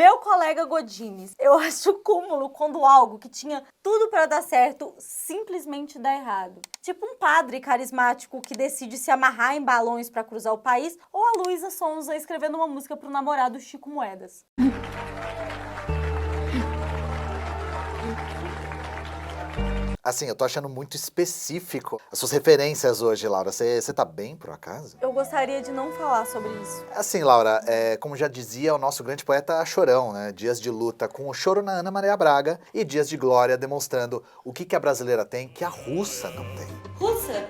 Meu colega Godines, eu acho o cúmulo quando algo que tinha tudo pra dar certo simplesmente dá errado. Tipo um padre carismático que decide se amarrar em balões pra cruzar o país, ou a Luísa Sonza escrevendo uma música pro namorado Chico Moedas. Assim, eu tô achando muito específico as suas referências hoje, Laura. Você tá bem, por acaso? Eu gostaria de não falar sobre isso. Assim, Laura, como já dizia o nosso grande poeta Chorão, né? Dias de luta com o choro na Ana Maria Braga e dias de glória demonstrando o que a brasileira tem que a russa não tem. Russa?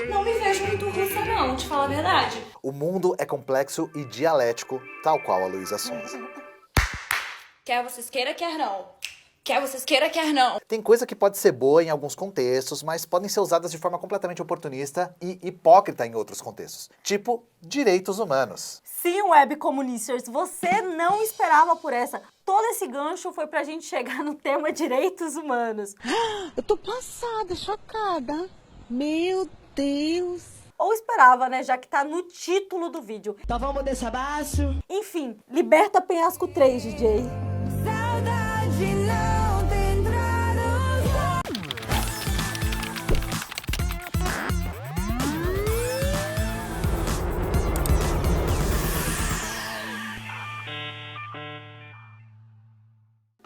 Não me vejo muito russa não, te falar a verdade. O mundo é complexo e dialético, tal qual a Luísa Sonza. Quer vocês queira, quer não. Quer vocês queira, quer não. Tem coisa que pode ser boa em alguns contextos, mas podem ser usadas de forma completamente oportunista e hipócrita em outros contextos. Tipo, direitos humanos. Sim, web comunicers, você não esperava por essa. Todo esse gancho foi pra gente chegar no tema direitos humanos. Eu tô passada, chocada. Meu Deus. Ou esperava, né, já que tá no título do vídeo. Então vamos desse abaixo. Enfim, liberta Penhasco 3, DJ. Saudade não tem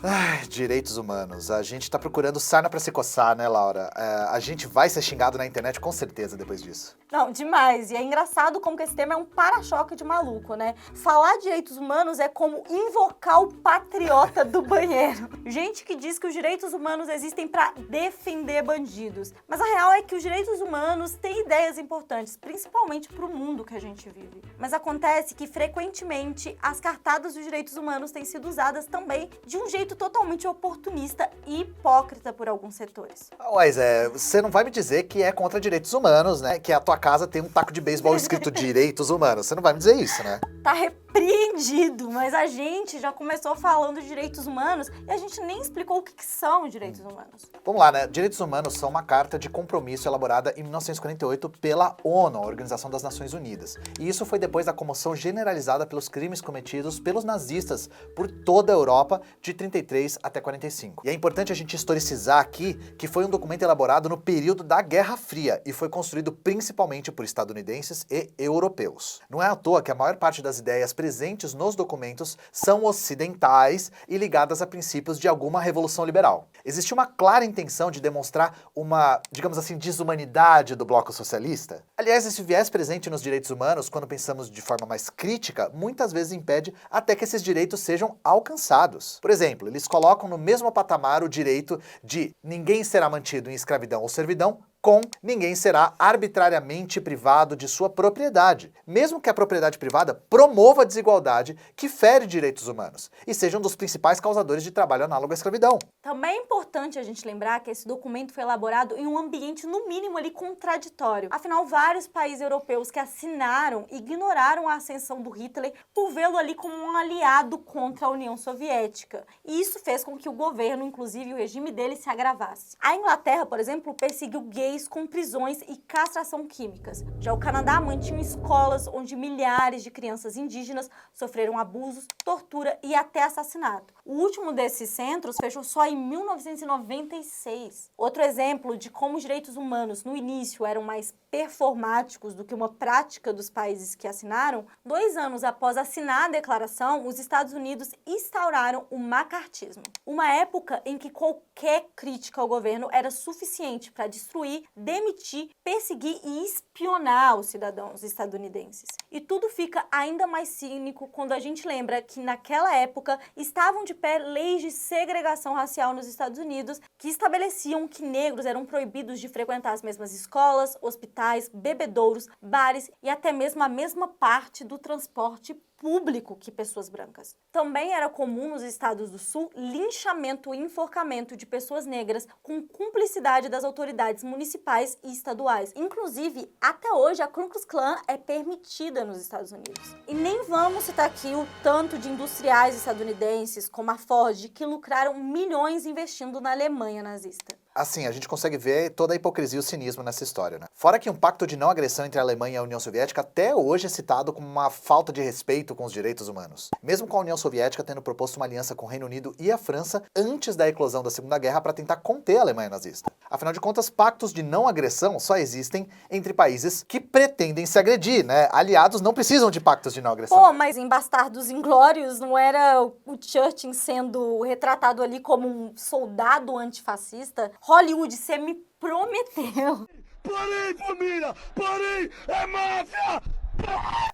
Ai, direitos humanos. A gente tá procurando sarna pra se coçar, né, Laura? A gente vai ser xingado na internet com certeza depois disso. Não, demais. E é engraçado como que esse tema é um para-choque de maluco, né? Falar de direitos humanos é como invocar o patriota do banheiro. Gente que diz que os direitos humanos existem pra defender bandidos. Mas a real é que os direitos humanos têm ideias importantes, principalmente pro mundo que a gente vive. Mas acontece que, frequentemente, as cartadas dos direitos humanos têm sido usadas também de um jeito totalmente oportunista e hipócrita por alguns setores. Mas você não vai me dizer que é contra direitos humanos, né? Que a tua casa tem um taco de beisebol escrito direitos humanos. Você não vai me dizer isso, né? Tá repreendido, mas a gente já começou falando de direitos humanos e a gente nem explicou o que são os direitos humanos. Vamos lá, né? Direitos humanos são uma carta de compromisso elaborada em 1948 pela ONU, a Organização das Nações Unidas. E isso foi depois da comoção generalizada pelos crimes cometidos pelos nazistas por toda a Europa de 33 até 45. E é importante a gente historicizar aqui que foi um documento elaborado no período da Guerra Fria e foi construído principalmente por estadunidenses e europeus. Não é à toa que a maior parte das ideias presentes nos documentos são ocidentais e ligadas a princípios de alguma revolução liberal. Existe uma clara intenção de demonstrar uma, digamos assim, desumanidade do bloco socialista. Aliás, esse viés presente nos direitos humanos, quando pensamos de forma mais crítica, muitas vezes impede até que esses direitos sejam alcançados. Por exemplo, eles colocam no mesmo patamar o direito de ninguém será mantido em escravidão ou servidão com ninguém será arbitrariamente privado de sua propriedade, mesmo que a propriedade privada promova a desigualdade que fere direitos humanos e seja um dos principais causadores de trabalho análogo à escravidão. Também é importante a gente lembrar que esse documento foi elaborado em um ambiente, no mínimo, ali contraditório. Afinal, vários países europeus que assinaram ignoraram a ascensão do Hitler por vê-lo ali como um aliado contra a União Soviética. E isso fez com que o governo, inclusive o regime dele, se agravasse. A Inglaterra, por exemplo, perseguiu gays com prisões e castração químicas. Já o Canadá mantinha escolas onde milhares de crianças indígenas sofreram abusos, tortura e até assassinato. O último desses centros fechou só em 1996. Outro exemplo de como os direitos humanos no início eram mais performáticos do que uma prática dos países que assinaram, 2 anos após assinar a declaração, os Estados Unidos instauraram o macartismo. Uma época em que qualquer crítica ao governo era suficiente para destruir, demitir, perseguir e espionar os cidadãos estadunidenses. E tudo fica ainda mais cínico quando a gente lembra que naquela época estavam de pé leis de segregação racial nos Estados Unidos que estabeleciam que negros eram proibidos de frequentar as mesmas escolas, hospitais, bebedouros, bares e até mesmo a mesma parte do transporte público que pessoas brancas. Também era comum nos estados do sul linchamento e enforcamento de pessoas negras com cumplicidade das autoridades municipais e estaduais. Inclusive, até hoje a Ku Klux Klan é permitida nos Estados Unidos. E nem vamos citar aqui o tanto de industriais estadunidenses como a Ford que lucraram milhões investindo na Alemanha nazista. Assim, a gente consegue ver toda a hipocrisia e o cinismo nessa história, né? Fora que um pacto de não agressão entre a Alemanha e a União Soviética até hoje é citado como uma falta de respeito com os direitos humanos. Mesmo com a União Soviética tendo proposto uma aliança com o Reino Unido e a França antes da eclosão da Segunda Guerra para tentar conter a Alemanha nazista. Afinal de contas, pactos de não agressão só existem entre países que pretendem se agredir, né? Aliados não precisam de pactos de não agressão. Pô, mas em Bastardos Inglórios não era o Churchill sendo retratado ali como um soldado antifascista? Hollywood, você me prometeu. Parei, família! Parei! É máfia!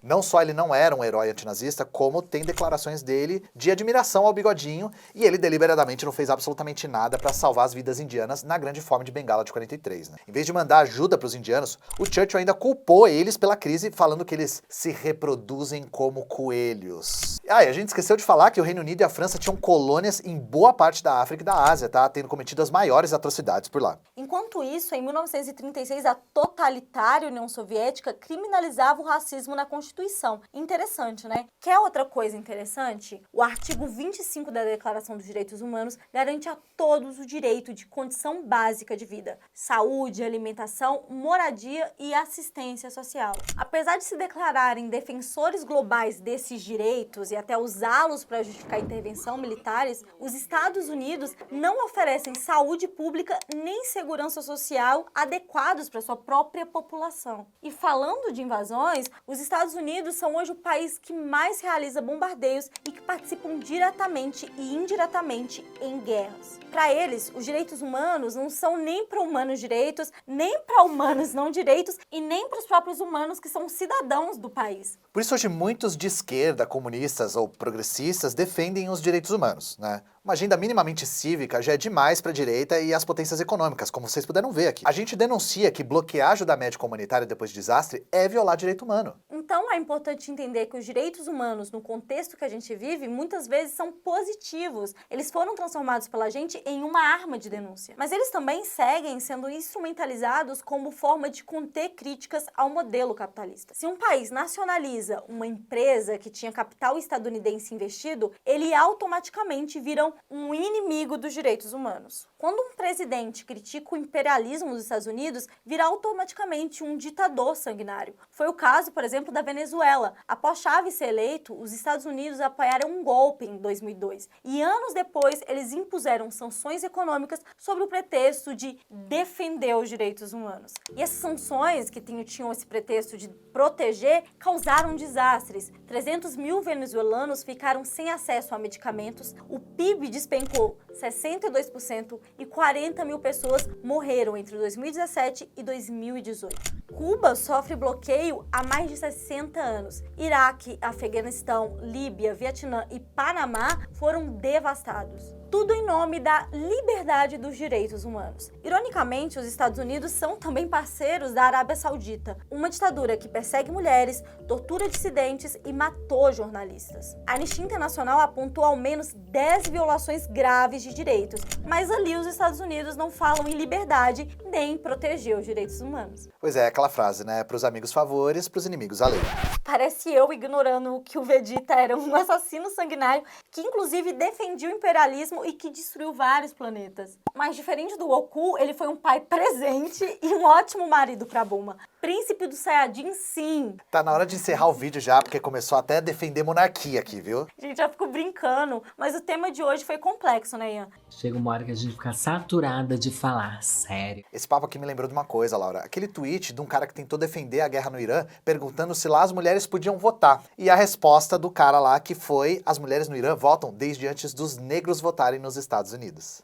Não só ele não era um herói antinazista, como tem declarações dele de admiração ao Bigodinho, e ele deliberadamente não fez absolutamente nada para salvar as vidas indianas na Grande Fome de Bengala de 43, né? Em vez de mandar ajuda para os indianos, o Churchill ainda culpou eles pela crise, falando que eles se reproduzem como coelhos. Ah, e a gente esqueceu de falar que o Reino Unido e a França tinham colônias em boa parte da África e da Ásia, tá? Tendo cometido as maiores atrocidades por lá. Enquanto isso, em 1936, a totalitária União Soviética criminalizava o racismo na Constituição. Interessante, né? Quer outra coisa interessante? O artigo 25 da Declaração dos Direitos Humanos garante a todos o direito de condição básica de vida, saúde, alimentação, moradia e assistência social. Apesar de se declararem defensores globais desses direitos e até usá-los para justificar intervenção militares, os Estados Unidos não oferecem saúde pública nem segurança social adequados para sua própria população. E falando de invasões, os Estados Unidos são hoje o país que mais realiza bombardeios e que participam diretamente e indiretamente em guerras. Para eles, os direitos humanos não são nem para humanos direitos, nem para humanos não direitos e nem para os próprios humanos que são cidadãos do país. Por isso hoje muitos de esquerda, comunistas ou progressistas defendem os direitos humanos, né? Uma agenda minimamente cívica já é demais para a direita e as potências econômicas, como vocês puderam ver aqui. A gente denuncia que bloquear ajuda médica humanitária depois de desastre é violar direito humano. Então é importante entender que os direitos humanos, no contexto que a gente vive, muitas vezes são positivos. Eles foram transformados pela gente em uma arma de denúncia. Mas eles também seguem sendo instrumentalizados como forma de conter críticas ao modelo capitalista. Se um país nacionaliza uma empresa que tinha capital estadunidense investido, ele automaticamente vira um inimigo dos direitos humanos. Quando um presidente critica o imperialismo dos Estados Unidos, vira automaticamente um ditador sanguinário. Foi o caso, por exemplo, da Venezuela. Após Chávez ser eleito, os Estados Unidos apoiaram um golpe em 2002 e anos depois eles impuseram sanções econômicas sob o pretexto de defender os direitos humanos. E essas sanções, que tinham esse pretexto de proteger, causaram desastres. 300 mil venezuelanos ficaram sem acesso a medicamentos, o PIB despencou 62% e 40 mil pessoas morreram entre 2017 e 2018. Cuba sofre bloqueio há mais de 60 anos. Iraque, Afeganistão, Líbia, Vietnã e Panamá foram devastados. Tudo em nome da liberdade dos direitos humanos. Ironicamente, os Estados Unidos são também parceiros da Arábia Saudita, uma ditadura que persegue mulheres, tortura dissidentes e matou jornalistas. A Anistia Internacional apontou ao menos 10 violações graves de direitos, mas ali os Estados Unidos não falam em liberdade nem em proteger os direitos humanos. Pois é, aquela frase, né? Pros amigos favores, pros inimigos a lei. Parece eu ignorando que o Vegeta era um assassino sanguinário que inclusive defendia o imperialismo e que destruiu vários planetas. Mas diferente do Goku, ele foi um pai presente e um ótimo marido pra Bulma. Príncipe do Saiyajin, sim. Tá na hora de encerrar o vídeo já, porque começou até a defender monarquia aqui, viu? Gente, já fico brincando, mas o tema de hoje foi complexo, né, Ian? Chega uma hora que a gente fica saturada de falar, sério. Esse papo aqui me lembrou de uma coisa, Laura. Aquele tweet de um cara que tentou defender a guerra no Irã, perguntando se lá as mulheres podiam votar. E a resposta do cara lá que foi: as mulheres no Irã votam desde antes dos negros votarem nos Estados Unidos.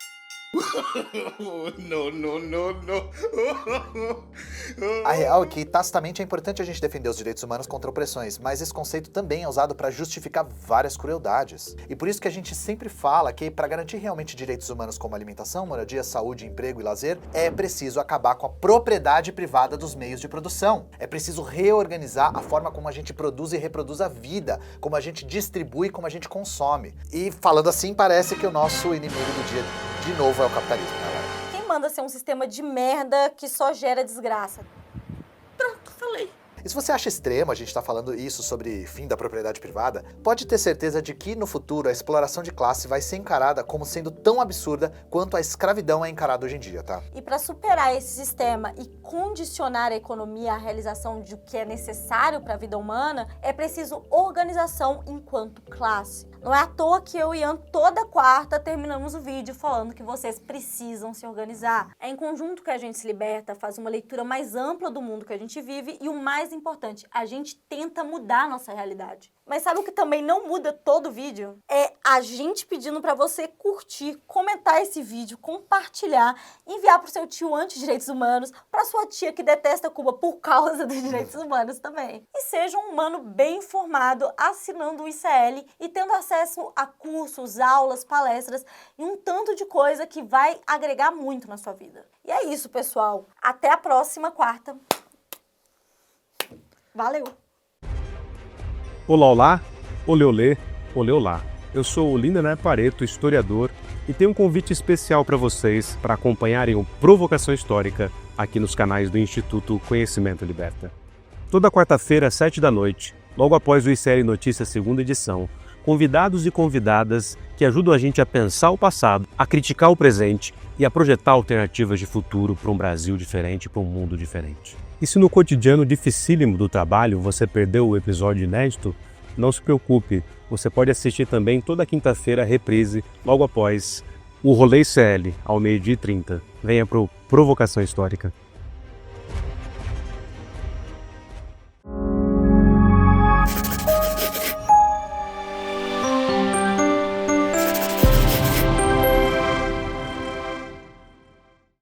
No. A real é que, tacitamente, é importante a gente defender os direitos humanos contra opressões, mas esse conceito também é usado para justificar várias crueldades. E por isso que a gente sempre fala que, para garantir realmente direitos humanos como alimentação, moradia, saúde, emprego e lazer, é preciso acabar com a propriedade privada dos meios de produção. É preciso reorganizar a forma como a gente produz e reproduz a vida, como a gente distribui, como a gente consome. E falando assim, parece que o nosso inimigo do dia, de novo, é o capitalismo, né, Laura? Quem manda ser um sistema de merda que só gera desgraça? Pronto, falei. E se você acha extremo a gente tá falando isso sobre fim da propriedade privada, pode ter certeza de que no futuro a exploração de classe vai ser encarada como sendo tão absurda quanto a escravidão é encarada hoje em dia, tá? E para superar esse sistema e condicionar a economia à realização de o que é necessário para a vida humana, é preciso organização enquanto classe. Não é à toa que eu e Ian toda quarta terminamos o vídeo falando que vocês precisam se organizar. É em conjunto que a gente se liberta, faz uma leitura mais ampla do mundo que a gente vive e o mais importante, a gente tenta mudar a nossa realidade. Mas sabe o que também não muda todo o vídeo? É a gente pedindo para você curtir, comentar esse vídeo, compartilhar, enviar pro seu tio anti-direitos humanos, pra sua tia que detesta Cuba por causa dos direitos humanos também. E seja um humano bem informado, assinando o ICL e tendo acesso a cursos, aulas, palestras e um tanto de coisa que vai agregar muito na sua vida. E é isso, pessoal. Até a próxima quarta. Valeu! Olá, olá, olê, olê, olê, olá. Eu sou o Lindener Pareto, historiador, e tenho um convite especial para vocês para acompanharem o Provocação Histórica aqui nos canais do Instituto Conhecimento Liberta. Toda quarta-feira, às 7 da noite, logo após o ICL Notícias segunda edição, convidados e convidadas que ajudam a gente a pensar o passado, a criticar o presente e a projetar alternativas de futuro para um Brasil diferente, para um mundo diferente. E se no cotidiano dificílimo do trabalho você perdeu o episódio inédito, não se preocupe, você pode assistir também toda quinta-feira a reprise, logo após o Rolê ICL, ao 12h30. Venha pro Provocação Histórica.